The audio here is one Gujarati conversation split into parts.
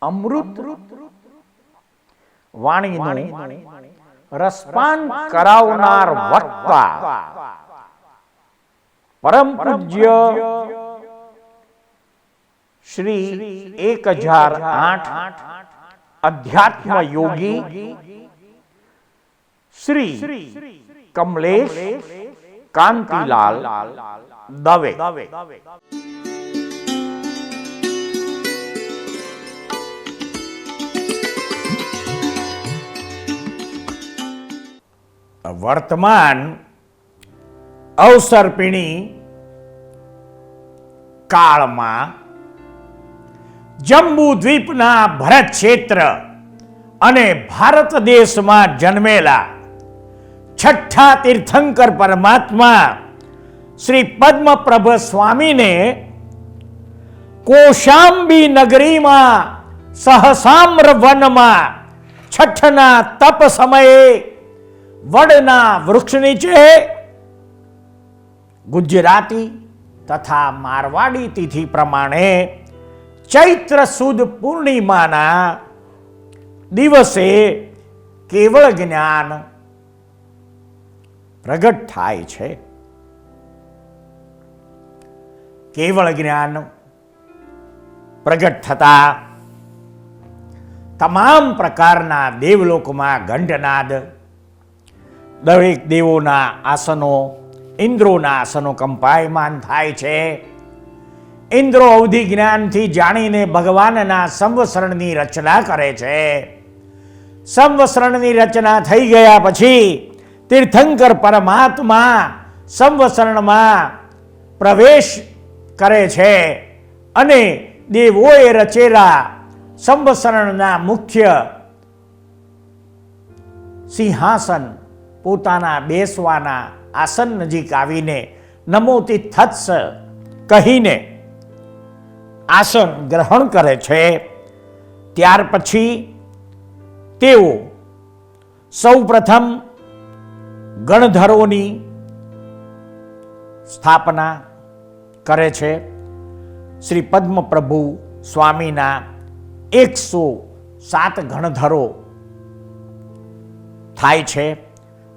અમૃત વાણીનું રસપાન કરાવનાર વક્તા પરમ પૂજ્ય શ્રી 1008 અધ્યાત્મ યોગી શ્રી કમલેશ કાંતિલાલ દવે વર્તમાન અવસર્પિણી કાળમાં જંબુ દ્વીપના ભરત ક્ષેત્ર અને ભારત દેશમાં જન્મેલા છઠ્ઠા તીર્થંકર પરમાત્મા શ્રી પદ્મપ્રભ સ્વામીને કૌશાંબી નગરીમાં સહસામ્ર વનમાં છઠ્ઠના તપ સમયે વડના વૃક્ષ નીચે ગુજરાતી તથા મારવાડી તિથિ પ્રમાણે ચૈત્ર સુદ પૂર્ણિમાના દિવસે કેવળ જ્ઞાન પ્રગટ થાય છે. કેવળ જ્ઞાન પ્રગટ થતા તમામ પ્રકારના દેવલોકમાં ઘંટનાદ, દરેક દેવોના આસનો, ઇન્દ્રોના આસનો કંપાયમાન થાય છે. ઇન્દ્રો અવધિ જ્ઞાનથી જાણીને ભગવાનના સંવત્સરણની રચના કરે છે. સંવત્સરણની રચના થઈ ગયા પછી તીર્થંકર પરમાત્મા સંવત્સરણમાં પ્રવેશ કરે છે અને દેવોએ રચેલા સંવત્સરણના મુખ્ય સિંહાસન પોતાના બેસવાના આસન નજીક આવીને નમો તિથ્થસ્સ કહીને આસન ગ્રહણ કરે છે. ત્યાર પછી તેઓ સૌપ્રથમ ગણધરોની સ્થાપના કરે છે. શ્રી પદ્મપ્રભુ સ્વામીના 107 ગણધરો થાય છે.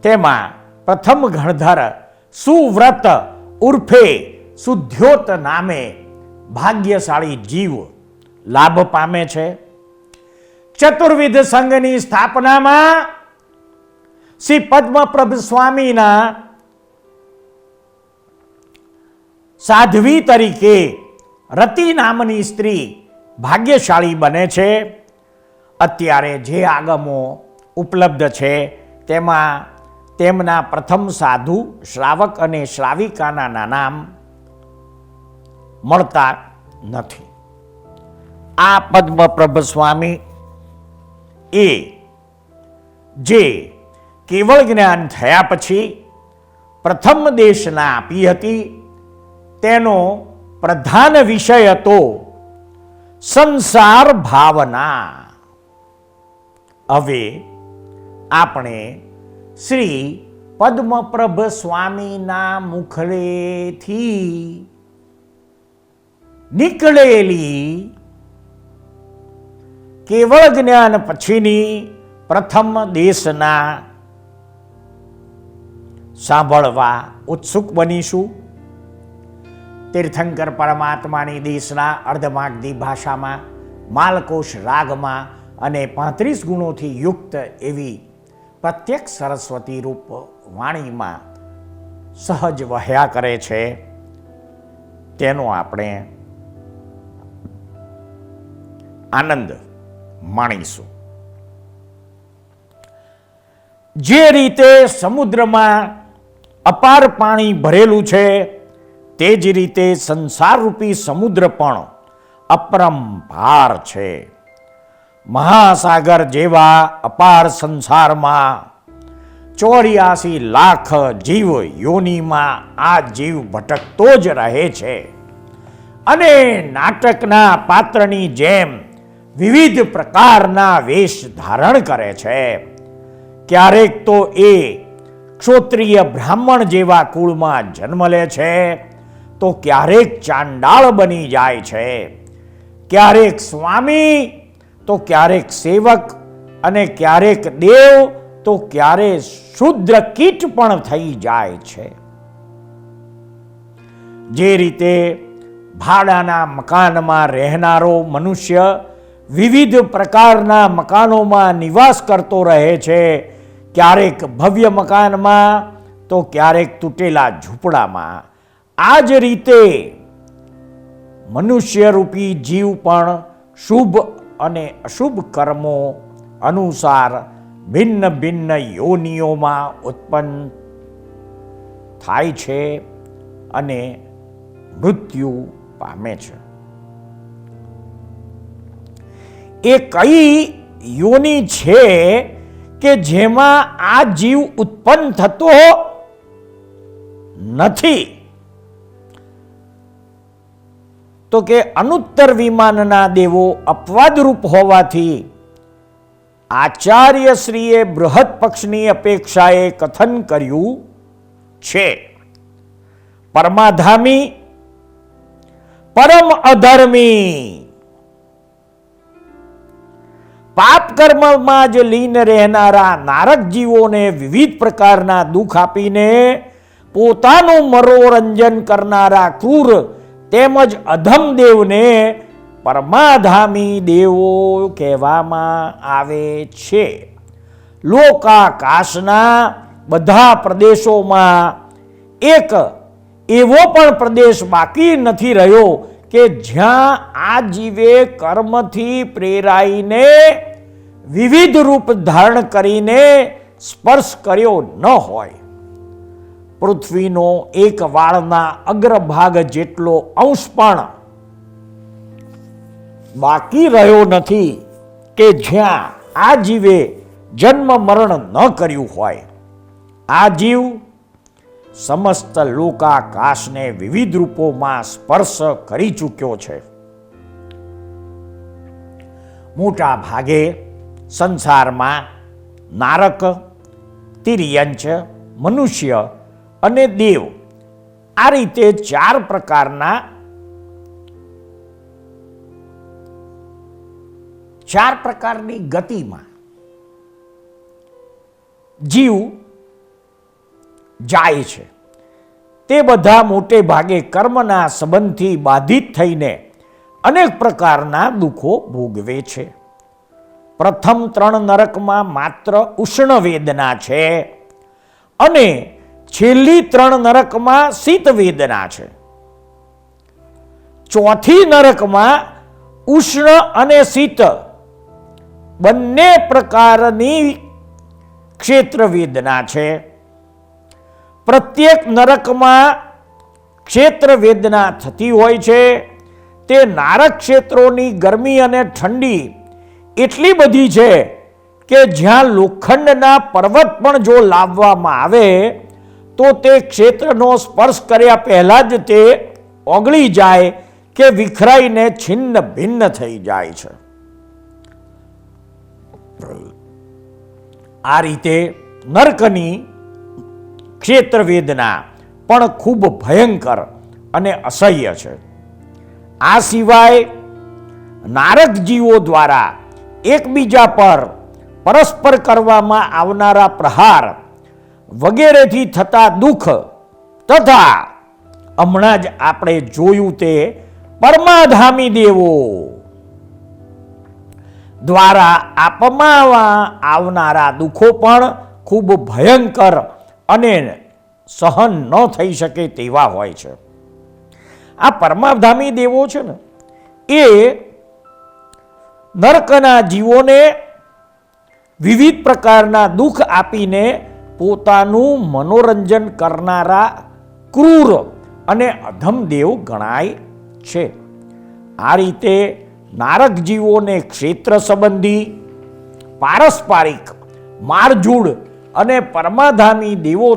તેમાં પ્રથમ ગણધર સુવ્રત ઉર્ફે શુદ્ધ્યોત નામે ભાગ્યશાળી જીવ લાભ પામે છે. ચતુર્વિધ સંઘની સ્થાપનામાં શ્રી પદ્મપ્રભુ સ્વામીના સાધ્વી તરીકે રતિ નામની સ્ત્રી ભાગ્યશાળી બને છે. અત્યારે જે આગમો ઉપલબ્ધ છે તેમાં તેમના પ્રથમ સાધુ શ્રાવક અને શ્રાવિકાના નામ મળતા નથી. આ પદ્મપ્રભુ સ્વામી એ જે કેવળ જ્ઞાન થયા પછી પ્રથમ દેશના આપી હતી તેનો પ્રધાન વિષય હતો સંસાર ભાવના. હવે આપણે શ્રી પદ્મપ્રભુ સ્વામીના મુખડેથી નીકળેલી કેવળ જ્ઞાન પછીની પ્રથમ દેશના સાંભળવા ઉત્સુક બનીશું. તીર્થંકર પરમાત્માની દેશના અર્ધમાગધી ભાષામાં, માલકોશ રાગમાં અને 35 ગુણોથી યુક્ત એવી પ્રત્યક્ષ સરસ્વતી રૂપ વાણીમાં સહજ વહ્યા કરે છે. તેનો આપણે આનંદ માણીશું. જે રીતે સમુદ્રમાં અપાર પાણી ભરેલું છે તે જ રીતે સંસારરૂપી સમુદ્ર પણ અપરંપાર છે. મહાસાગર જેવા અપાર સંસારમાં 84 લાખ જીવ યોનિમાં આ જીવ ભટકતો જ રહે છે અને નાટકના પાત્રની જેમ વિવિધ પ્રકારના વેશ ધારણ કરે છે. ક્યારેક તો એ ક્ષોત્રિય બ્રાહ્મણ જેવા કુળમાં જન્મ લે છે, તો ક્યારેક ચાંડાળ બની જાય છે, ક્યારેક સ્વામી તો ક્યારેક સેવક અને ક્યારેક દેવ તો ક્યારે શુદ્ર કીટ પણ થઈ જાય છે. જે રીતે ભાડાના મકાનમાં રહેનારો મનુષ્ય વિવિધ પ્રકારના મકાનોમાં નિવાસ કરતો રહે છે, ક્યારેક ભવ્ય મકાનમાં તો ક્યારેક તૂટેલા ઝૂંપડામાં. આ જ રીતે મનુષ્યરૂપી જીવ પણ શુભ અને અશુભ કર્મો અનુસાર ભિન્ન ભિન્ન યોનિઓમાં ઉત્પન્ન થાય છે અને મૃત્યુ પામે છે. એ કઈ યોનિ છે કે જેમાં આ જીવ ઉત્પન્ન થતો નથી? તો કે અનુત્તર વિમાનના દેવો અપવાદરૂપ હોવાથી આચાર્યશ્રીએ બૃહદ પક્ષની અપેક્ષાએ કથન કર્યું છે. પરમાધામી, પરમ અધર્મી, પાપ કર્મમાં જ લીન રહેનારા નારક જીવોને વિવિધ પ્રકારના દુઃખ આપીને પોતાનું મનોરંજન કરનારા ક્રૂર તેમજ અધમ દેવને પરમાધામી દેવો કહેવામાં આવે છે. લોકાકાશના બધા પ્રદેશોમાં એક એવો પણ પ્રદેશ બાકી નથી રહ્યો કે જ્યાં આ જીવે કર્મથી પ્રેરાઈને વિવિધ રૂપ ધારણ કરીને સ્પર્શ કર્યો ન હોય. પૃથ્વીનો એક વાળના અગ્રભાગ જેટલો અંશ પણ બાકી રહ્યો નથી કે જ્યાં આ જીવે જન્મ મરણ ન કર્યું હોય. આ જીવ સમસ્ત લોકાકાશને વિવિધ રૂપોમાં સ્પર્શ કરી ચૂક્યો છે. મોટા ભાગે સંસારમાં નારક, તિર્યંચ, મનુષ્ય અને દેવ આ રીતે ચાર પ્રકારની ગતિમાં જીવ જાય છે. તે બધા મોટે ભાગે કર્મના સંબંધથી બાધિત થઈને અનેક પ્રકારના દુઃખો ભોગવે છે. પ્રથમ 3 નરકમાં માત્ર ઉષ્ણ વેદના છે અને છેલ્લી 3 નરકમાં શીત વેદના છે. ચોથી નરકમાં ઉષ્ણ અને શીત બંને પ્રકારની ક્ષેત્ર વેદના છે. પ્રત્યેક નરકમાં ક્ષેત્ર વેદના થતી હોય છે. તે નારક ક્ષેત્રોની ગરમી અને ઠંડી એટલી બધી છે કે જ્યાં લોખંડના પર્વત પણ જો લાવવામાં આવે તો તે ક્ષેત્રનો સ્પર્શ કર્યા પહેલા જ તે ઓગળી જાય કે વિખરાઈને છિન્ન ભિન્ન થઈ જાય છે. આ રીતે નરકની ક્ષેત્ર વેદના પણ ખૂબ ભયંકર અને અસહ્ય છે. આ સિવાય નારક જીવો દ્વારા એકબીજા પર પરસ્પર કરવામાં આવનારા પ્રહાર વગેરેથી થતા દુઃખ તથા હમણાં જ આપણે જોયું તે પરમાધામી દેવો દ્વારા આપવામાં આવનારા દુઃખો પણ ખૂબ ભયંકર અને સહન ન થઈ શકે તેવા હોય છે. આ પરમાધામી દેવો છે ને એ નરકના જીવોને વિવિધ પ્રકારના દુઃખ આપીને પોતાનું મનોરંજન કરનારા ક્રૂર અને અધમ દેવ ગણાય છે. આ રીતે નારક જીવોને ક્ષેત્ર સંબંધી, પારસ્પરિક, મારઝૂડ અને પરમાધામી દેવો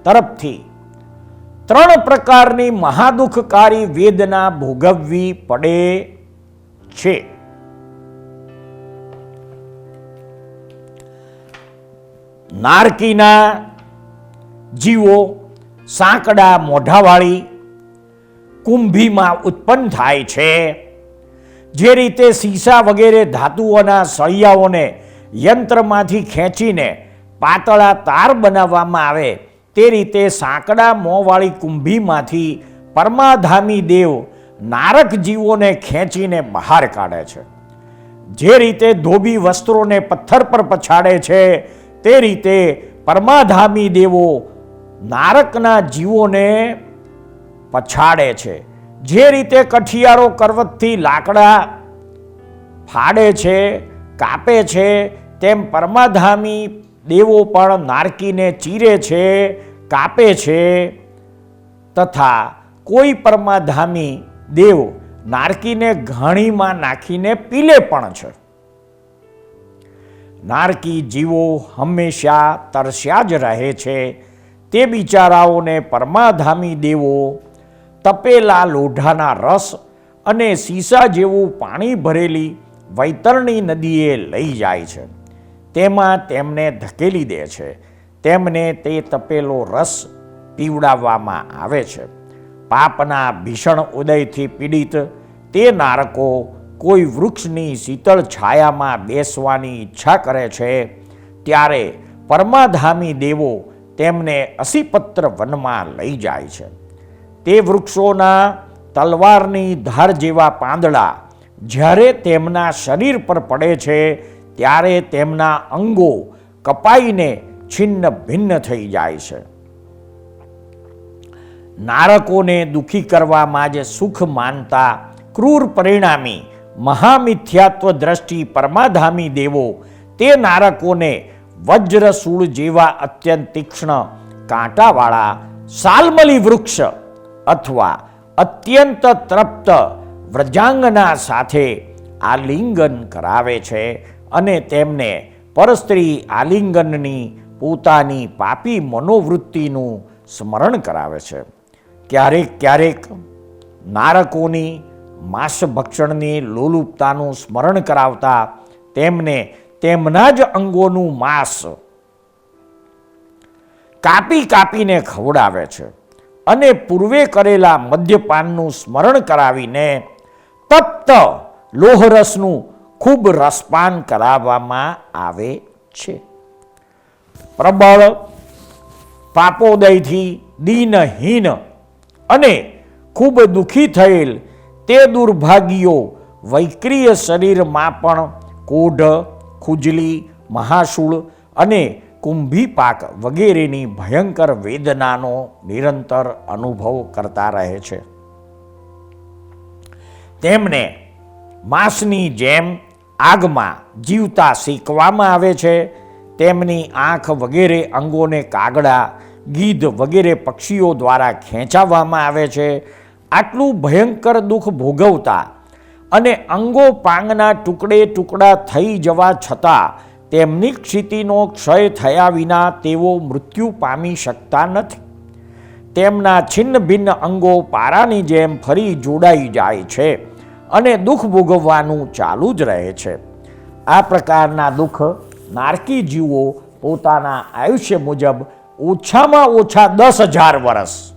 તરફથી 3 પ્રકારની મહાદુઃખકારી વેદના ભોગવવી પડે છે. નારકીના જીવો સાંકડા મોઢાવાળી કુંભીમાં ઉત્પન્ન થાય છે. જે રીતે સીસા વગેરે ધાતુઓના સળિયાઓને યંત્રમાંથી ખેંચીને પાતળા તાર બનાવવામાં આવે તે રીતે સાંકડા મોંવાળી કુંભીમાંથી પરમાધામી દેવ નારક જીવોને ખેંચીને બહાર કાઢે છે. જે રીતે ધોબી વસ્ત્રોને પથ્થર પર પછાડે છે તે રીતે પરમાધામી દેવો નારકના જીવોને પછાડે છે. જે રીતે કઠિયારો કરવતથી લાકડા ફાડે છે, કાપે છે, તેમ પરમાધામી દેવો પણ નારકીને ચીરે છે, કાપે છે, તથા કોઈ પરમાધામી દેવ નારકીને ઘાણીમાં નાખીને પીલે પણ છે. નારકી જીવો હંમેશા તરસ્યા જ રહે છે. તે બિચારાઓને પરમાધામી દેવો તપેલા લોઢાના રસ અને સીસા જેવું પાણી ભરેલી વૈતરણી નદીએ લઈ જાય છે. તેમાં તેમને ધકેલી દે છે. તેમને તે તપેલો રસ પીવડાવવામાં આવે છે. પાપના ભીષણ ઉદયથી પીડિત તે નારકો કોઈ વૃક્ષની શીતળ છાયામાં બેસવાની ઈચ્છા કરે છે ત્યારે પરમાધામી દેવો તેમને અસીપત્ર વનમાં લઈ જાય છે. તે વૃક્ષોના તલવારની ધાર જેવા પાંદડા જ્યારે તેમના શરીર પર પડે છે ત્યારે તેમના અંગો કપાઈને છિન્ન ભિન્ન થઈ જાય છે. નારકોને દુઃખી કરવામાં જ સુખ માનતા ક્રૂર પરિણામી મહામિથ્યાત્વ દ્રષ્ટિ પરમાધામી દેવો તે નારકોને વજ્રસૂળ જેવા અત્યંત તીક્ષ્ણ કાંટાવાળા સાલમલી વૃક્ષ અથવા અત્યંત તૃપ્ત વ્રજાંગના સાથે આલિંગન કરાવે છે અને તેમને પરસ્ત્રી આલિંગનની પોતાની પાપી મનોવૃત્તિનું સ્મરણ કરાવે છે. ક્યારેક ક્યારેક નારકોની માંસભક્ષણની લોલુપતાનું સ્મરણ કરાવતા તેમને તેમના જ અંગોનું માંસ કાપી કાપીને ખવડાવે છે અને પૂર્વે કરેલા મદ્યપાનનું સ્મરણ કરાવીને તપ્ત લોહરસનું ખૂબ રસપાન કરાવવામાં આવે છે. પ્રબળ પાપોદયથી દીનહીન અને ખૂબ દુઃખી થયેલ તે દુર્ભાગીઓ વૈક્રિય શરીરમાં પણ કોઢ, ખુજલી, મહાશૂળ અને કુંભીપાક વગેરેની ભયંકર વેદનાનો નિરંતર અનુભવ કરતા રહે છે. તેમને માંસની જેમ આગમાં જીવતા શેકવામાં આવે છે. તેમની આંખ વગેરે અંગોને કાગડા, ગીધ વગેરે પક્ષીઓ દ્વારા ખેંચાવવામાં આવે છે. આટલું ભયંકર દુઃખ ભોગવતા અને અંગો પાંગના ટુકડે ટુકડા થઈ જવા છતાં તેમની સ્થિતિનો ક્ષય થયા વિના તેઓ મૃત્યુ પામી શકતા નથી. તેમના છિન્ન ભિન્ન અંગો પારાની જેમ ફરી જોડાઈ જાય છે અને દુઃખ ભોગવવાનું ચાલુ જ રહે છે. આ પ્રકારના દુઃખ નારકી જીવો પોતાના આયુષ્ય મુજબ ઓછામાં ઓછા 10,000 વર્ષ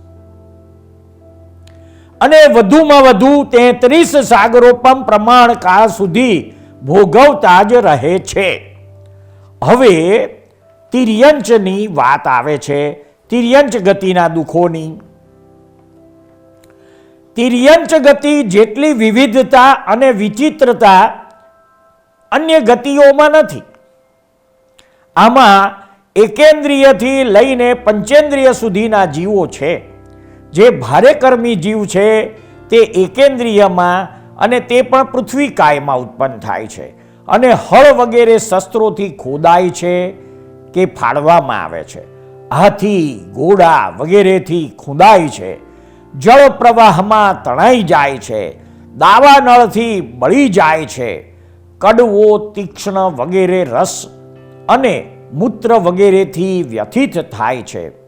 અને વધુમાં વધુ 33 સાગરોપમ પ્રમાણ કાળ સુધી ભોગવતા જ રહે છે. હવે તિર્યંચની વાત આવે છે, તિર્યંચ ગતિના દુઃખોની. તિર્યંચ ગતિ જેટલી વિવિધતા અને વિચિત્રતા અન્ય ગતિઓમાં નથી. આમાં એકેન્દ્રિયથી લઈને પંચેન્દ્રિય સુધીના જીવો છે. જે ભારે કર્મી જીવ છે તે એકેન્દ્રિયમાં અને તે પણ પૃથ્વી કાયમાં ઉત્પન્ન થાય છે અને હળ વગેરે શસ્ત્રોથી ખોદાય છે કે ફાડવામાં આવે છે. હાથી, ઘોડા વગેરેથી ખોદાય છે. જળ પ્રવાહમાં તણાઈ જાય છે. દાવા નળથી બળી જાય છે. કડવો, તીક્ષ્ણ વગેરે રસ અને મૂત્ર વગેરેથી વ્યથિત થાય છે.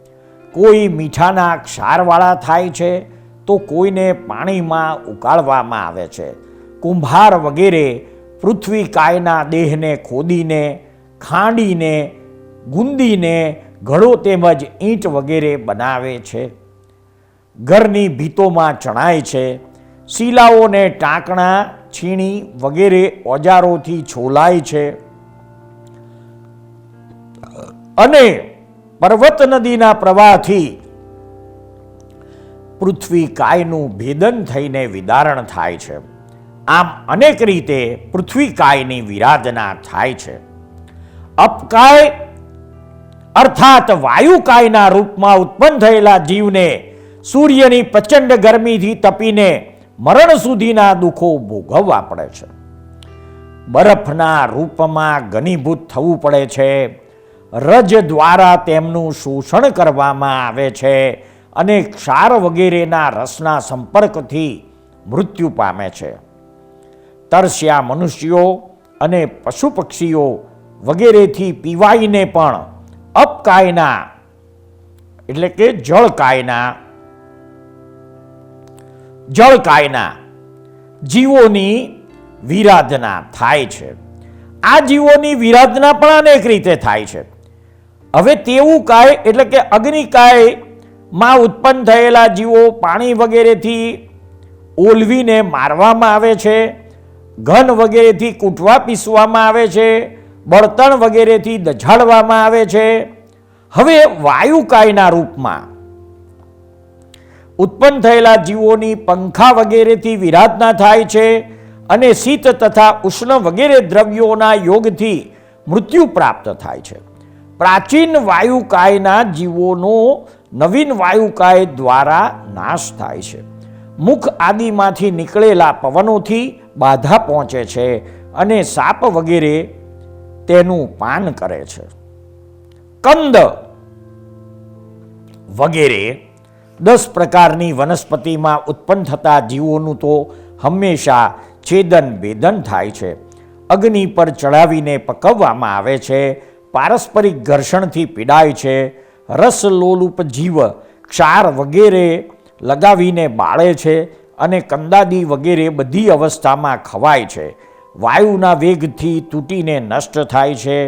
કોઈ મીઠાના ક્ષારવાળા થાય છે તો કોઈને પાણીમાં ઉકાળવામાં આવે છે. કુંભાર વગેરે પૃથ્વી કાયના દેહને ખોદીને, ખાંડીને, ગુંદીને ઘડો તેમજ ઈંટ વગેરે બનાવે છે. ઘરની ભીતોમાં ચણાય છે. શિલાઓને ટાંકણા છીણી વગેરે ઓજારોથી છોલાય છે અને પર્વત નદીના પ્રવાહથી પૃથ્વી કાયનું ભેદન થઈને વિદારણ થાય છે. આમ અનેક રીતે પૃથ્વી કાયની વિરાધના થાય છે. અપકાય અર્થાત વાયુકાયના રૂપમાં ઉત્પન્ન થયેલા જીવને સૂર્યની પ્રચંડ ગરમીથી તપીને મરણ સુધીના દુઃખો ભોગવવા પડે છે. બરફના રૂપમાં ઘનીભૂત થવું પડે છે. રજ દ્વારા તેમનું શોષણ કરવામાં આવે છે અને ક્ષાર વગેરેના રસના સંપર્કથી મૃત્યુ પામે છે. તરસ્યા મનુષ્યો અને પશુ પક્ષીઓ વગેરેથી પીવાઈને પણ અપકાયના એટલે કે જળકાયના જીવોની વિરાધના થાય છે. આ જીવોની વિરાધના પણ અનેક રીતે થાય છે. હવે તેવું કાય એટલે કે અગ્નિકાયમાં ઉત્પન્ન થયેલા જીવો પાણી વગેરેથી ઓલવીને મારવામાં આવે છે, ઘન વગેરેથી કૂટવા પીસવામાં આવે છે, બળતણ વગેરેથી દઝાડવામાં આવે છે. હવે વાયુકાયના રૂપમાં ઉત્પન્ન થયેલા જીવોની પંખા વગેરેથી વિરાધના થાય છે અને શીત તથા ઉષ્ણ વગેરે દ્રવ્યોના યોગથી મૃત્યુ પ્રાપ્ત થાય છે. પ્રાચીન વાયુકાયના જીવોનો નવીન વાયુકાય દ્વારા નાશ થાય છે. મુખ આદિમાંથી નીકળેલા પવનોથી બાધા પહોંચે છે અને સાપ વગેરે તેનું પાન કરે છે. કંદ વગેરે 10 પ્રકારની વનસ્પતિમાં ઉત્પન્ન થતા જીવોનું તો હંમેશા છેદન ભેદન થાય છે. અગ્નિ પર ચડાવીને પકવવામાં આવે છે, પારસ્પરિક ઘર્ષણથી પીડાય છે. રસલોલુપ જીવ ક્ષાર વગેરે લગાવીને બાળે છે અને કંદાદી વગેરે બધી અવસ્થામાં ખવાય છે. વાયુના વેગથી તૂટીને નષ્ટ થાય છે,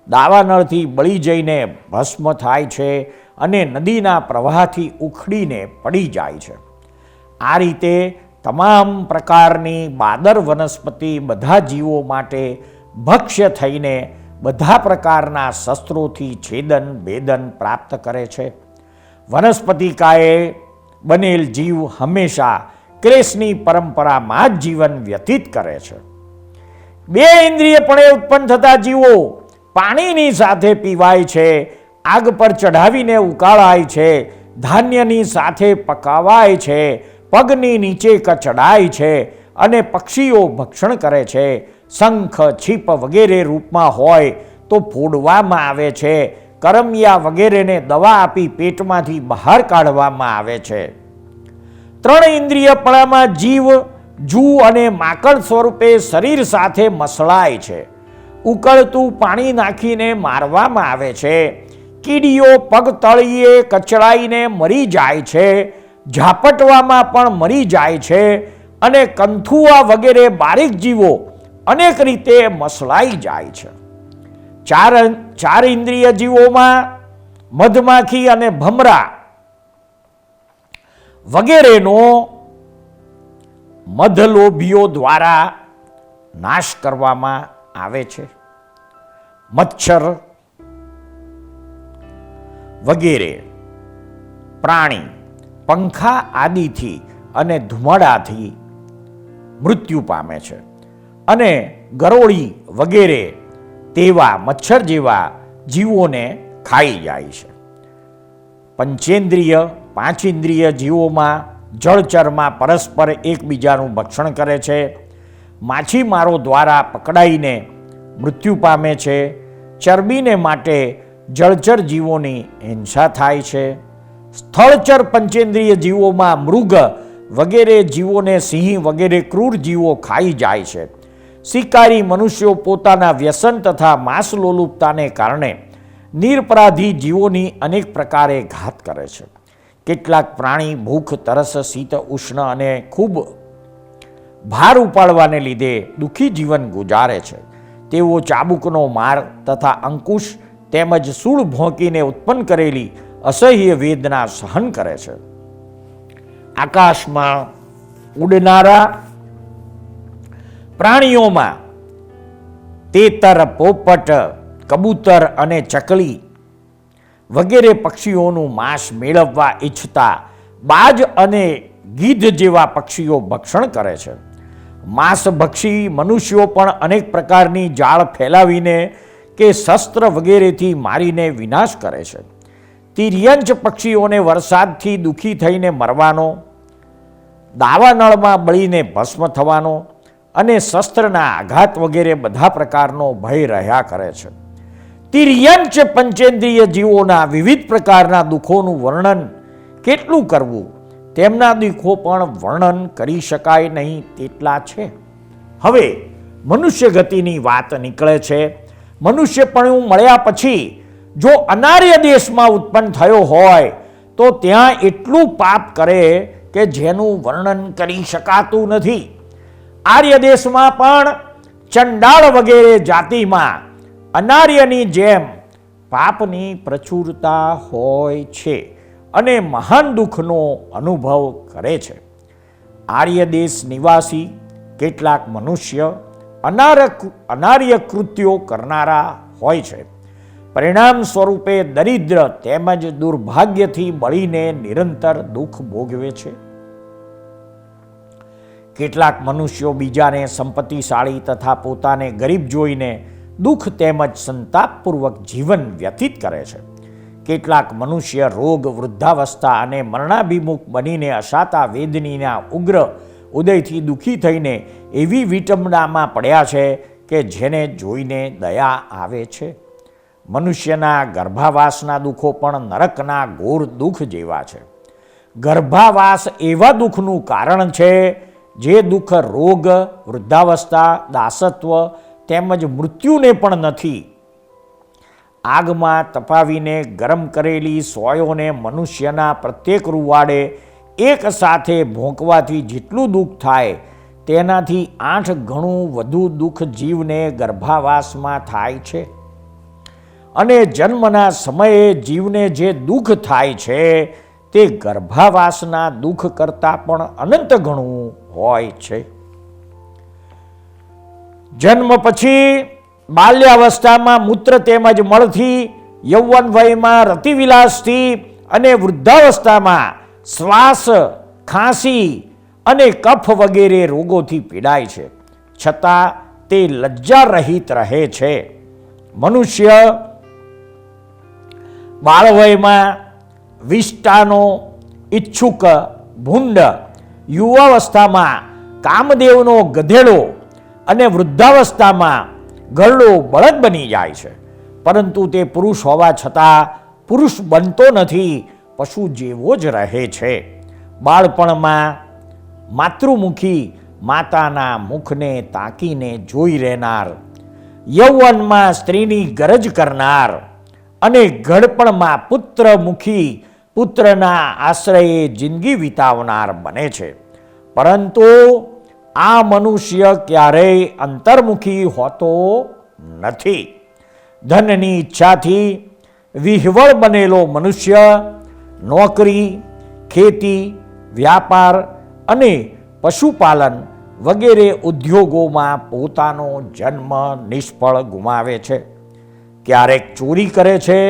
દાવાનળથી બળી જઈને ભસ્મ થાય છે અને નદીના પ્રવાહથી ઉખડીને પડી જાય છે. આ રીતે તમામ પ્રકારની બાદર વનસ્પતિ બધા જીવો માટે ભક્ષ્ય થઈને બધા પ્રકારના શસ્ત્રોથી છેદન ભેદન પ્રાપ્ત કરે છે. વનસ્પતિકાએ બનેલ જીવ હંમેશા ક્લેશની પરંપરામાં જ જીવન વ્યતીત કરે છે. 2 ઇન્દ્રિયપણે ઉત્પન્ન થતા જીવો પાણીની સાથે પીવાય છે, આગ પર ચઢાવીને ઉકાળાય છે, ધાન્યની સાથે પકાવાય છે, પગની નીચે કચડાય છે અને પક્ષીઓ ભક્ષણ કરે છે. શંખ છીપ વગેરે રૂપમાં હોય તો ફોડવામાં આવે છે. કરમિયા વગેરેને દવા આપી પેટમાંથી બહાર કાઢવામાં આવે છે. 3 ઇન્દ્રિયપણામાં જીવ જૂ અને માકડ સ્વરૂપે શરીર સાથે મસળાય છે. ઉકળતું પાણી નાખીને મારવામાં આવે છે. કીડીઓ પગ તળિયે કચડાઈને મરી જાય છે, ઝાપટવામાં પણ મરી જાય છે અને કંથુઆ વગેરે બારીક જીવો અનેક રીતે મસળાઈ જાય છે. 4 ઇન્દ્રિય જીવોમાં મધમાખી અને ભમરા વગેરેનો મધલોભીઓ દ્વારા નાશ કરવામાં આવે છે. મચ્છર વગેરે પ્રાણી પંખા આદિથી અને ધુમાડાથી મૃત્યુ પામે છે અને ગરોળી વગેરે તેવા મચ્છર જેવા જીવોને ખાઈ જાય છે. પંચેન્દ્રિય 5 ઇન્દ્રિય જીવોમાં જળચરમાં પરસ્પર એકબીજાનું ભક્ષણ કરે છે. માછીમારો દ્વારા પકડાઈને મૃત્યુ પામે છે. ચરબીને માટે જળચર જીવોની હિંસા થાય છે. સ્થળચર પંચેન્દ્રિય જીવોમાં મૃગ વગેરે જીવોને સિંહ વગેરે ક્રૂર જીવો ખાઈ જાય છે. શિકારી મનુષ્યો પોતાના વ્યસન તથા માંસલોલુપતાને કારણે નિરપરાધી જીવોની અનેક પ્રકારે ઘાત કરે છે. કેટલાક પ્રાણી ભૂખ, તરસ, શીત, ઉષ્ણ અને ખૂબ ભાર ઉપાડવાને લીધે દુઃખી જીવન ગુજારે છે. તેઓ ચાબુકનો માર તથા અંકુશ તેમજ સૂળ ભોંકીને ઉત્પન્ન કરેલી અસહ્ય વેદના સહન કરે છે. આકાશમાં ઉડનારા પ્રાણીઓમાં તેતર, પોપટ, કબૂતર અને ચકલી વગેરે પક્ષીઓનું માંસ મેળવવા ઈચ્છતા બાજ અને ગીધ જેવા પક્ષીઓ ભક્ષણ કરે છે. માંસભક્ષી મનુષ્યો પણ અનેક પ્રકારની જાળ ફેલાવીને કે શસ્ત્ર વગેરેથી મારીને વિનાશ કરે છે. તિર્યંચ પક્ષીઓને વરસાદથી દુઃખી થઈને મરવાનો, દાવાનળમાં બળીને ભસ્મ થવાનો અને શસ્ત્રના આઘાત વગેરે બધા પ્રકારનો ભય રહ્યા કરે છે. તિર્યંચ પંચેન્દ્રિય જીવોના વિવિધ પ્રકારના દુઃખોનું વર્ણન કેટલું કરવું, તેમના દુઃખો પણ વર્ણન કરી શકાય નહીં તેટલા છે. હવે મનુષ્ય ગતિની વાત નીકળે છે. મનુષ્યપણું મળ્યા પછી જો અનાર્ય દેશમાં ઉત્પન્ન થયો હોય તો ત્યાં એટલું પાપ કરે કે જેનું વર્ણન કરી શકાતું નથી. આર્ય દેશમાં પણ ચંડાળ વગેરે જાતિમાં અનાર્યની જેમ પાપની પ્રચુરતા હોય છે અને મહાન દુઃખનો અનુભવ કરે છે. આર્ય દેશ નિવાસી કેટલાક મનુષ્ય અનાર્ય કૃત્યો કરનારા હોય છે. પરિણામ સ્વરૂપે દરિદ્ર તેમજ દુર્ભાગ્યથી બળીને નિરંતર દુઃખ ભોગવે છે. કેટલાક મનુષ્યો બીજાને સંપત્તિશાળી તથા પોતાને ગરીબ જોઈને દુઃખ તેમજ સંતાપપૂર્વક જીવન વ્યતીત કરે છે. કેટલાક મનુષ્ય રોગ, વૃદ્ધાવસ્થા અને મરણાભિમુખ બનીને અશાતા વેદનીના ઉગ્ર ઉદયથી દુઃખી થઈને એવી વિટંબણામાં પડ્યા છે કે જેને જોઈને દયા આવે છે. મનુષ્યના ગર્ભાવાસના દુઃખો પણ નરકના ઘોર દુઃખ જેવા છે. ગર્ભાવાસ એવા દુઃખનું કારણ છે જે દુઃખ રોગ, વૃદ્ધાવસ્થા, દાસત્વ તેમજ મૃત્યુને પણ નથી. આગમાં તપાવીને ગરમ કરેલી સોયોને મનુષ્યના પ્રત્યેક રૂવાડે એક સાથે ભોંકવાથી જેટલું દુઃખ થાય તેનાથી 8 ગણું વધુ દુઃખ જીવને ગર્ભાવાસમાં થાય છે. અને જન્મના સમયે જીવને જે દુઃખ થાય છે તે ગર્ભાવાસના દુઃખ કરતાં પણ અનંત ગણું હોય છે. જન્મ પછી બાલ્યાવસ્થામાં મૂત્ર તેમજ મળથી, યૌવન વયમાં રતિવિલાસથી અને વૃદ્ધાવસ્થામાં શ્વાસ, ખાંસી અને કફ વગેરે રોગોથી પીડાય છે, છતાં તે લજ્જારહિત રહે છે. મનુષ્ય બાળવયમાં વિષ્ટાનો, ઈચ્છુક, ભૂંડ, યુવાવસ્થામાં કામદેવનો ગધેડો અને વૃદ્ધાવસ્થામાં ગરડો બળદ બની જાય છે, પરંતુ તે પુરુષ હોવા છતાં પુરુષ બનતો નથી, પશુ જેવો જ રહે છે. બાળપણમાં માતૃમુખી માતાના મુખને તાકીને જોઈ રહેનાર, યૌવનમાં સ્ત્રીની ગરજ કરનાર અને ઘડપણમાં પુત્રમુખી પુત્રના આશ્રયે જિંદગી વિતાવનાર બને છે. પરંતુ આ મનુષ્ય ક્યારેય અંતર્મુખી હોતો નથી. ધનની ઈચ્છાથી વિહવળ બનેલો મનુષ્ય નોકરી, ખેતી, વ્યાપાર અને પશુપાલન વગેરે ઉદ્યોગોમાં પોતાનો જન્મ નિષ્ફળ ગુમાવે છે. ક્યારેક ચોરી કરે છે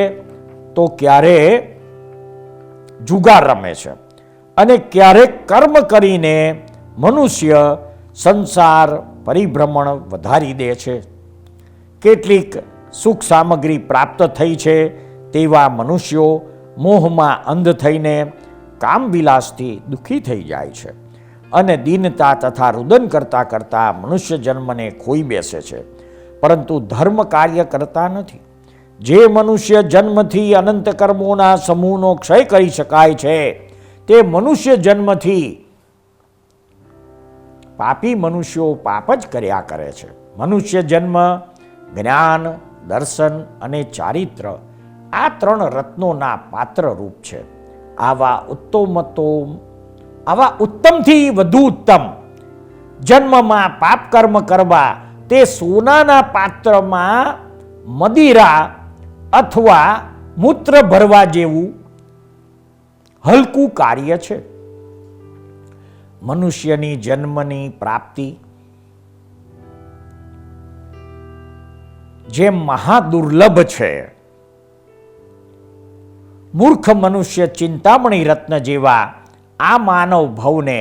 તો ક્યારેક જુગાર રમે છે અને ક્યારેક કર્મ કરીને મનુષ્ય સંસાર પરિભ્રમણ વધારી દે છે. કેટલીક સુખ સામગ્રી પ્રાપ્ત થઈ છે તેવા મનુષ્યો મોહમાં અંધ થઈને કામવિલાસથી દુઃખી થઈ જાય છે અને દીનતા તથા રુદન કરતાં કરતાં મનુષ્ય જન્મને ખોઈ બેસે છે, પરંતુ ધર્મ કાર્ય કરતા નથી. જે મનુષ્ય જન્મથી અનંત કર્મોના સમૂહનો ક્ષય કરી શકાય છે તે મનુષ્ય જન્મથી પાપી મનુષ્યો પાપ જ કર્યા કરે છે. મનુષ્ય જન્મ જ્ઞાન, દર્શન અને ચારિત્ર આ 3 રત્નોના પાત્ર રૂપ છે. આવા ઉત્તમથી વધુ ઉત્તમ જન્મમાં પાપ કર્મ કરવા તે સોનાના પાત્રમાં મદિરા અથવા મૂત્ર ભરવા જેવું હલકું કાર્ય છે. મનુષ્યની જન્મની પ્રાપ્તિ જે મહાદુર્લભ છે. મૂર્ખ મનુષ્ય ચિંતામણી રત્ન જેવા આ માનવ ભવને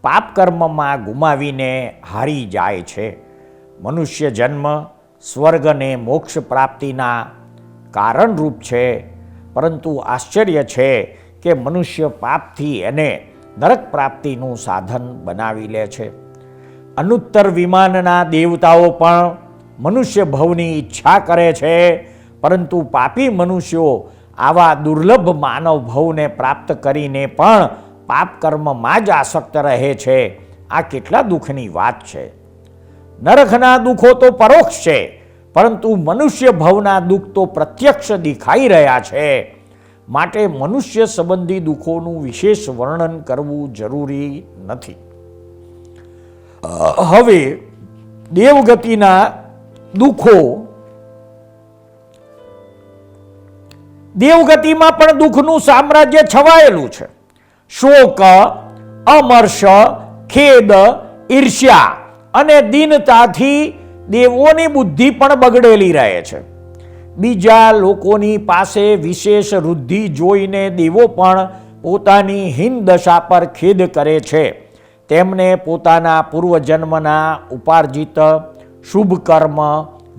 પાપકર્મમાં ગુમાવીને હારી જાય છે. મનુષ્ય જન્મ સ્વર્ગ અને મોક્ષ પ્રાપ્તિના કારણરૂપ છે, પરંતુ આશ્ચર્ય છે કે મનુષ્ય પાપથી એને નરક પ્રાપ્તિનું સાધન બનાવી લે છે. અનુત્તર વિમાનના દેવતાઓ પણ મનુષ્ય ભવની ઈચ્છા કરે છે, પરંતુ પાપી મનુષ્યો આવા દુર્લભ માનવ ભવને પ્રાપ્ત કરીને પણ પાપ કર્મમાં જ આસક્ત રહે છે. આ કેટલા દુઃખની વાત છે. નરકના દુઃખો તો પરોક્ષ છે, પરંતુ મનુષ્ય ભવના દુઃખ તો પ્રત્યક્ષ દેખાઈ રહ્યા છે. માટે મનુષ્ય સંબંધી દુઃખોનું વિશેષ વર્ણન કરવું જરૂરી નથી. હવે દેવગતિના દુઃખો, દેવગતિમાં પણ દુઃખનું સામ્રાજ્ય છવાયેલું છે. શોક, અમર્ષ, ખેદ, ઈર્ષ્યા અને દીનતાથી દેવોની બુદ્ધિ પણ બગડેલી રહે છે. બીજા લોકોની પાસે વિશેષ વૃદ્ધિ જોઈને દેવો પણ પોતાની હીન દશા પર ખેદ કરે છે. તેમને પોતાના પૂર્વજન્મના ઉપાર્જિત શુભ કર્મ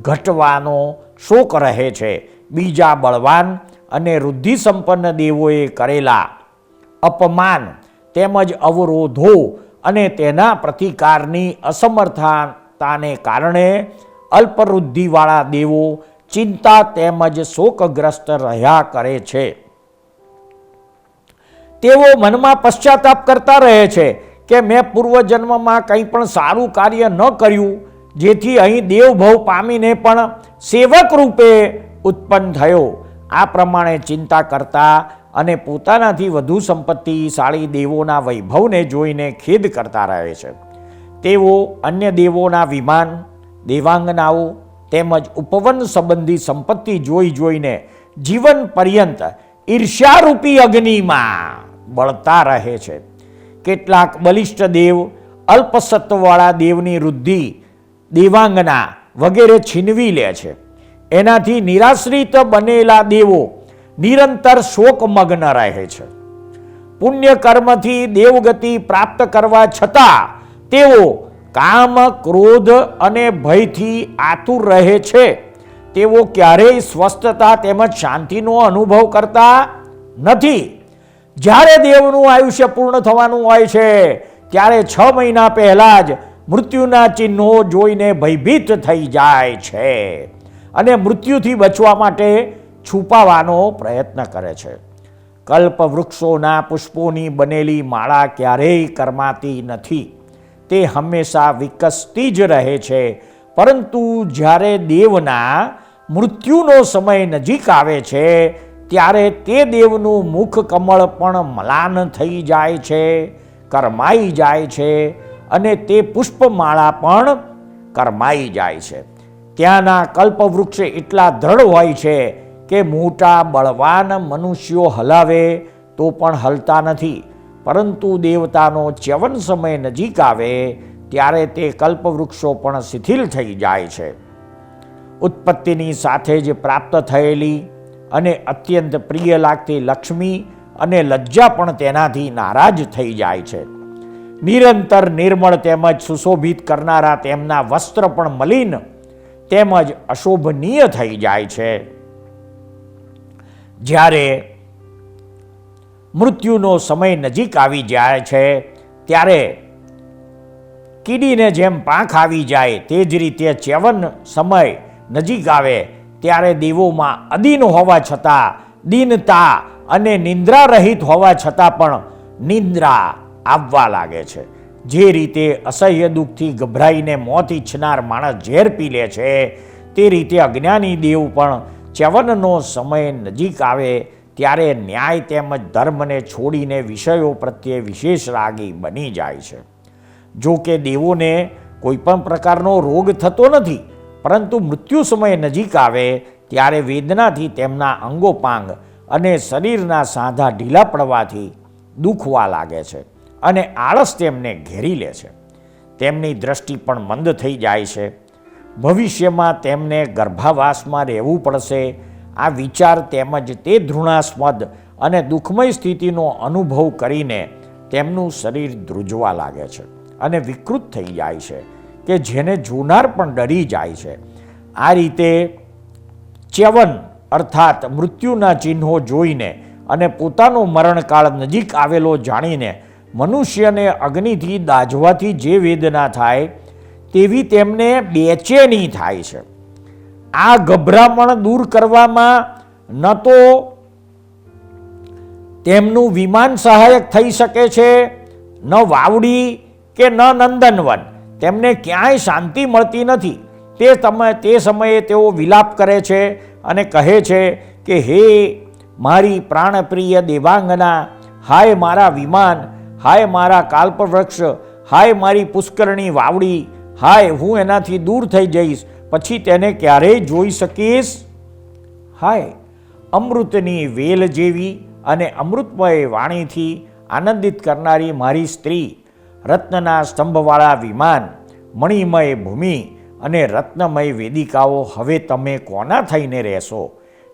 ઘટવાનો શોક રહે છે. બીજા બળવાન અને વૃદ્ધિ સંપન્ન દેવોએ કરેલા અપમાન તેમજ અવરોધો અને તેના પ્રતિકારની અસમર્થતાને કારણે અલ્પવૃદ્ધિવાળા દેવો ચિંતા તેમજ શોકગ્રસ્ત રહ્યા કરે છે. તેઓ મનમાં પશ્ચાતાપ કરતા રહે છે કે મેં પૂર્વજન્મમાં કંઈ પણ સારું કાર્ય ન કર્યું, જેથી અહીં દેવભવ પામીને પણ સેવક રૂપે ઉત્પન્ન થયો. આ પ્રમાણે ચિંતા કરતા અને પોતાનાથી વધુ સંપત્તિશાળી દેવોના વૈભવને જોઈને ખેદ કરતા રહે છે. તેઓ અન્ય દેવોના વિમાન, દેવાંગનાઓ તેમજ ઉપવન સંબંધી સંપત્તિ જોઈને જીવન પર્યંત ઈર્ષ્યારૂપી અગ્નિમાં બળતા રહે છે. કેટલાક બલિષ્ઠ દેવ અલ્પસત્વવાળા દેવની વૃદ્ધિ, દેવાંગના વગેરે છીનવી લે છે. એનાથી નિરાશ્રિત બનેલા દેવો નિરંતર શોકમગ્ન રહે છે. પુણ્ય કર્મથી દેવગતિ પ્રાપ્ત કરવા છતાં તેઓ કામ, ક્રોધ અને ભયથી આતુર રહે છે. તેઓ ક્યારેય સ્વસ્થતા તેમજ શાંતિનો અનુભવ કરતા નથી. જ્યારે દેવનું આયુષ્ય પૂર્ણ થવાનું હોય છે, ત્યારે 6 મહિના પહેલાં જ મૃત્યુના ચિહ્નો જોઈને ભયભીત થઈ જાય છે અને મૃત્યુથી બચવા માટે છુપાવવાનો પ્રયત્ન કરે છે. કલ્પ વૃક્ષોના પુષ્પોની બનેલી માળા ક્યારેય કરમાતી નથી. તે હંમેશા વિકસતી જ રહે છે, પરંતુ જ્યારે દેવના મૃત્યુનો સમય નજીક આવે છે, ત્યારે તે દેવનું મુખ કમળ પણ મ્લાન થઈ જાય છે, કરમાઈ જાય છે અને તે પુષ્પમાળા પણ કરમાઈ જાય છે. ત્યાંના કલ્પવૃક્ષ એટલા દ્રઢ હોય છે કે મોટા બળવાન મનુષ્યો હલાવે તો પણ હલતા નથી, પરંતુ દેવતાનો ચ્યવન સમય નજીક આવે ત્યારે તે કલ્પવૃક્ષો પણ શિથિલ થઈ જાય છે. ઉત્પત્તિની સાથે જ પ્રાપ્ત થયેલી અને અત્યંત પ્રિય લાગતી લક્ષ્મી અને લજ્જા પણ તેનાથી નારાજ થઈ જાય છે. નિરંતર નિર્મળ તેમજ સુશોભિત કરનારા તેમના વસ્ત્ર પણ મલિન તેમજ અશોભનીય થઈ જાય છે. જ્યારે મૃત્યુનો સમય નજીક આવી જાય છે, ત્યારે કીડીને જેમ પાંખ આવી જાય તે જ રીતે ચ્યવન સમય નજીક આવે ત્યારે દેવોમાં અદીન હોવા છતાં, દીનતા અને નિંદ્રા રહિત હોવા છતાં પણ નિંદ્રા આવવા લાગે છે. જે રીતે અસહ્ય દુઃખથી ગભરાઈને મોત ઈચ્છનાર માણસ ઝેર પી લે છે, તે રીતે અજ્ઞાની દેવ પણ ચ્યવનનો સમય નજીક આવે ત્યારે ન્યાય તેમજ ધર્મને છોડીને વિષયો પ્રત્યે વિશેષ રાગી બની જાય છે. જો કે દેવોને કોઈ પણ પ્રકારનો રોગ થતો નથી, પરંતુ મૃત્યુ સમય નજીક આવે ત્યારે વેદનાથી તેમના અંગોપાંગ અને શરીરના સાંધા ઢીલા પડવાથી દુખવા લાગે છે અને આળસ તેમને ઘેરી લે છે. તેમની દ્રષ્ટિ પણ મંદ થઈ જાય છે. ભવિષ્યમાં તેમને ગર્ભાવાસમાં રહેવું પડશે. આ વિચાર તેમજ તે ધૃણાસ્પદ અને દુઃખમય સ્થિતિનો અનુભવ કરીને તેમનું શરીર ધ્રુજવા લાગે છે અને વિકૃત થઈ જાય છે કે જેને જોનાર પણ ડરી જાય છે. આ રીતે ચ્યવન અર્થાત મૃત્યુના ચિહ્નો જોઈને અને પોતાનો મરણકાળ નજીક આવેલો જાણીને મનુષ્યને અગ્નિથી દાઝવાથી જે વેદના થાય તેવી તેમને બેચેની થાય છે. આ ગભરામણ દૂર કરવામાં ન તો તેમનું વિમાન સહાયક થઈ શકે છે, ન વાવડી કે ન નંદનવન. તેમને ક્યાંય શાંતિ મળતી નથી. તે સમયે તેઓ વિલાપ કરે છે અને કહે છે કે હે મારી પ્રાણપ્રિય દેવાંગના, હાય મારા વિમાન, હાય મારા કાલ્પવૃક્ષ, હાય મારી પુષ્કરણી વાવડી, હાય હું એનાથી દૂર થઈ જઈશ, પછી તેને ક્યારેય જોઈ શકીશ. હાય અમૃતની વેલ જેવી અને અમૃતમય વાણીથી આનંદિત કરનારી મારી સ્ત્રી, રત્નના સ્તંભવાળા વિમાન, મણિમય ભૂમિ અને રત્નમય વેદિકાઓ, હવે તમે કોના થઈને રહેશો?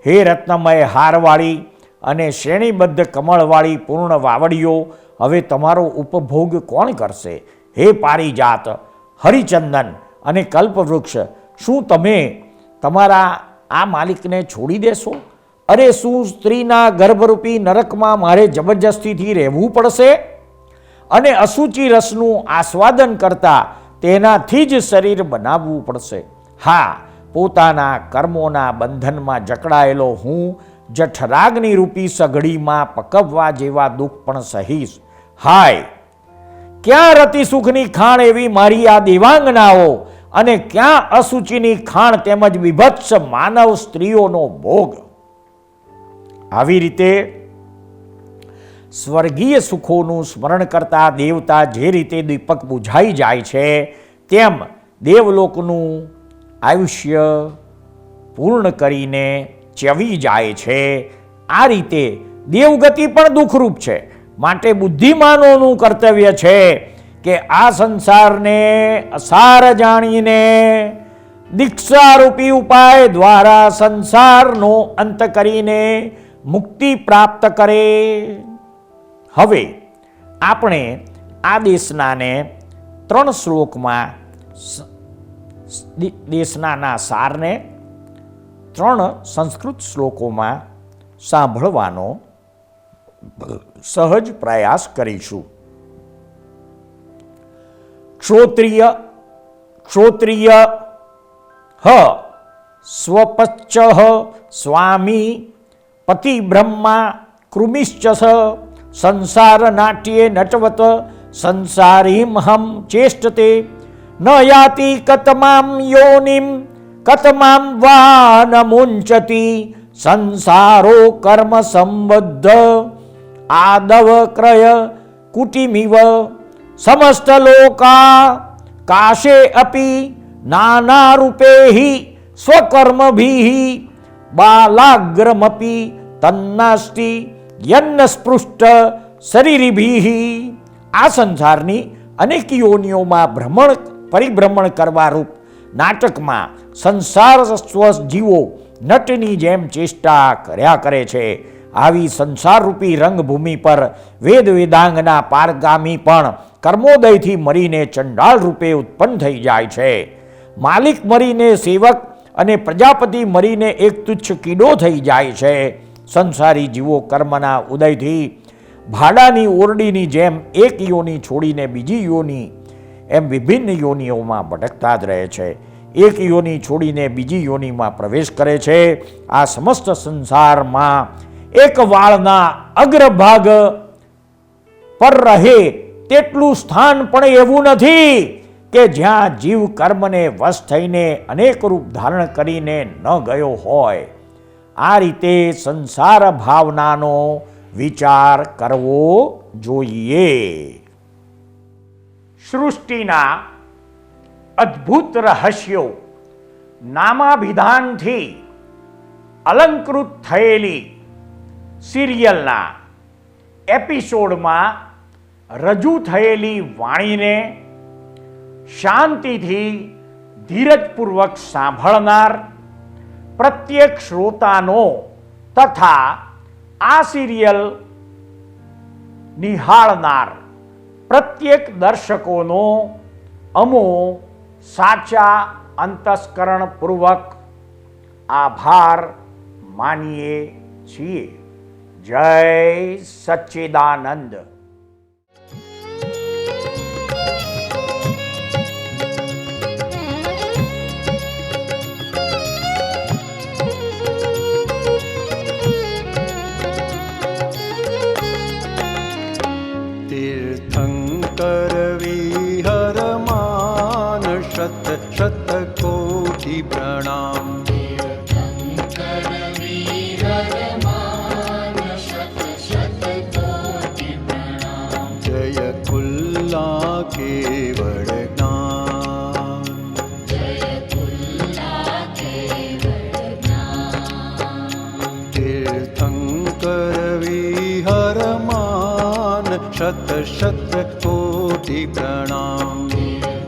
હે રત્નમય હારવાળી અને શ્રેણીબદ્ધ કમળવાળી પૂર્ણ વાવડીઓ, હવે તમારો ઉપભોગ કોણ કરશે? હે પારિજાત, હરિચંદન અને કલ્પવૃક્ષ, શું તમે તમારા આ માલિકને છોડી દેશો? અરે શું સ્ત્રીના ગર્ભરૂપી નરકમાં મારે જબરજસ્તીથી રહેવું પડશે અને અસુચિ રસનું આસ્વાદન કરતા તેનાથી જ શરીર બનાવવું પડશે? હા, પોતાના કર્મોના બંધનમાં જકડાયેલો હું જઠરાગ્નિ રૂપી સઘળીમાં પકવવા જેવા દુઃખ પણ સહીશ. હાય, ક્યાં રતિ સુખની ખાણ એવી મારી આ દેવાંગનાઓ, અને ક્યાં અસુચિની ખાણ તેમજ વિભત્સ માનવ સ્ત્રીઓનો ભોગ. આવી રીતે સ્વર્ગીય સુખોનું સ્મરણ કરતા દેવતા જે રીતે દીપક બુઝાઈ જાય છે તેમ દેવલોકનું આયુષ્ય પૂર્ણ કરીને ચ્યવી જાય છે. આ રીતે દેવગતિ પણ દુઃખરૂપ છે. માટે બુદ્ધિમાનોનું કર્તવ્ય છે કે આ સંસારને અસાર જાણીને દીક્ષારૂપી ઉપાય દ્વારા સંસારનો અંત કરીને મુક્તિ પ્રાપ્ત કરે. હવે આપણે આ દેશનાને 3 શ્લોકમાં દેશનાના સારને 3 સંસ્કૃત શ્લોકોમાં સાંભળવાનો સહજ પ્રયાસ કરીશું. ક્ષોત્રિય સ્વપચ્ચ સ્વામી પતિબ્રહ્મા કૃમિશ્ચ સંસાર નાટ્યે નટવત સંસારીમહમ ચેષ્ટતે ન યાતિ કતમામ યોનિમ કતમામ વા ન મુંચતી સંસારો કર્મ સંબદ્ધ આદવ ક્રય કુટિમિવ સમસ્ત લોકા કાશે અપી નાના રૂપેહિ સ્વકર્મભિઃ બાલાગ્રમપી તન્નાસ્તિ યન્ન સ્પૃષ્ટ શરીરિભિઃ. આ સંસારની અનેક યોનિઓમાં પરિભ્રમણ કરવા રૂપ નાટકમાં સંસાર જીવો નટની જેમ ચેષ્ટા કર્યા કરે છે. આવી સંસારરૂપી રંગભૂમિ પર વેદાંગના પારગામી પણ કર્મોદયથી મરીને ચંડાળ રૂપે ઉત્પન્ન થઈ જાય છે. માલિક મરીને સેવક અને પ્રજાપતિ મરીને એક તુચ્છ કીડો થઈ જાય છે. સંસારી જીવો કર્મના ઉદયથી ભાડાની ઓરડીની જેમ એક યોની છોડીને બીજી યોની એમ વિભિન્ન યોનિઓમાં ભટકતા જ રહે છે. એક યોની છોડીને બીજી યોનિમાં પ્રવેશ કરે છે. આ સમસ્ત સંસારમાં એક વાળના અગ્રભાગ પર રહે તેટલું સ્થાન પણ એવું નથી કે જ્યાં જીવ કર્મને વશ થઈને અનેક રૂપ ધારણ કરીને ન ગયો હોય. આ રીતે સંસાર ભાવનાનો વિચાર કરવો જોઈએ. સૃષ્ટિના અદ્ભુત રહસ્યો નામાભિધાનથી અલંકૃત થયેલી સિરિયલના એપિસોડમાં રજૂ થયેલી વાણીને શાંતિથી ધીરજપૂર્વક સાંભળનાર પ્રત્યેક શ્રોતાનો તથા આ સિરિયલ નિહાળનાર પ્રત્યેક દર્શકોનો અમો સાચા અંતસ્કરણપૂર્વક આભાર માનીએ છીએ. જય સચ્ચિદાનંદ. तीर्थंकर विहरमान शत शत कोटि प्रणाम. तीर्थंकर विहरमान शत शत कोटि प्रणाम. जय कुल्ला केवल ज्ञान. जय कुल्ला केवल ज्ञान. तीर्थंकर विहरमान शत शत कोटि प्रणाम. तीर्थंकर